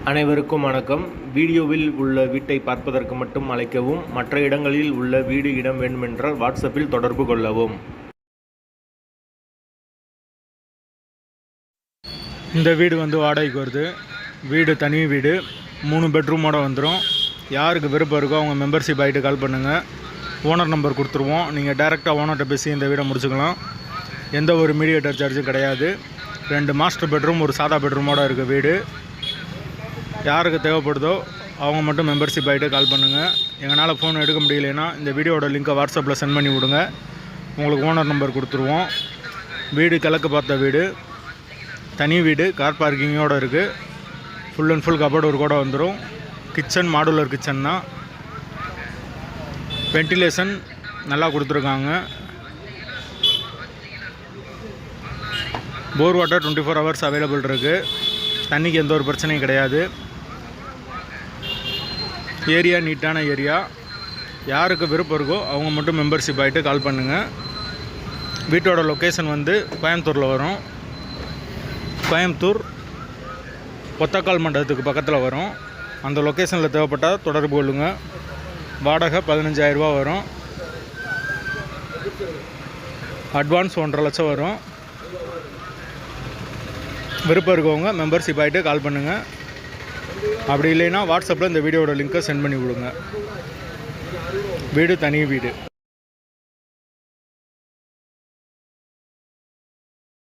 அனைவருக்கும் வணக்கம். வீடியோவில் உள்ள வீட்டை பார்ப்பதற்கு மட்டும் அழைக்கவும். மற்ற இடங்களில் உள்ள வீடு இடம் வேண்டுமென்றால் வாட்ஸ்அப்பில் தொடர்பு கொள்ளவும். இந்த வீடு வாடகைக்கு வருது. வீடு தனி வீடு, 3 பெட்ரூமோடு வந்துடும். யாருக்கு விருப்பம் இருக்கோ அவங்க மெம்பர்ஷிப் ஆகிட்டு கால் பண்ணுங்கள். ஓனர் நம்பர் கொடுத்துருவோம். நீங்கள் டைரெக்டாக ஓனர்கிட்ட பேசி இந்த வீடை முடிச்சுக்கலாம். எந்த ஒரு மீடியேட்டர் சார்ஜும் கிடையாது. 2 மாஸ்டர் பெட்ரூம், ஒரு சாதா பெட்ரூமோடு இருக்குது வீடு. யாருக்கு தேவைப்படுதோ அவங்க மட்டும் மெம்பர்ஷிப் ஆகிட்டு கால் பண்ணுங்கள். எங்களால் ஃபோன் எடுக்க முடியலைன்னா இந்த வீடியோட லிங்க்கை வாட்ஸ்அப்பில் சென்ட் பண்ணி விடுங்க. உங்களுக்கு ஓனர் நம்பர் கொடுத்துருவோம். வீடு கிழக்கு பார்த்த வீடு, தனி வீடு, கார் பார்க்கிங்கோடு இருக்குது. ஃபுல் அண்ட் ஃபுல் கபோர்டு ஒரு கூட வந்துடும். கிச்சன் மாடுலர் கிச்சன் தான். வென்டிலேஷன் நல்லா கொடுத்துருக்காங்க. போர் வாட்டர் 24 ஹவர்ஸ் அவைலபிள் இருக்குது. தண்ணிக்கு எந்த ஒரு பிரச்சனையும் கிடையாது. ஏரியா நீட்டான ஏரியா. யாருக்கு விருப்பம் இருக்கோ அவங்க மட்டும் மெம்பர்ஷிப் ஆகிட்டு கால் பண்ணுங்கள். வீட்டோட லொக்கேஷன் கோயம்புத்தூரில் வரும். கோயம்புத்தூர் பொத்தக்கால் மண்டபத்துக்கு பக்கத்தில் வரும். அந்த லொக்கேஷனில் தேவைப்பட்டால் தொடர்பு கொள்ளுங்கள். வாடகை 15,000 ரூபா வரும். அட்வான்ஸ் 1.5 லட்சம் வரும். விருப்பம் இருக்கவங்க மெம்பர்ஷிப் ஆகிட்டு கால் பண்ணுங்கள். அப்படி இல்லைன்னா வாட்ஸ்அப்பில் இந்த வீடியோட லிங்க்கை சென்ட் பண்ணி விடுங்க. வீடு தனி வீடு.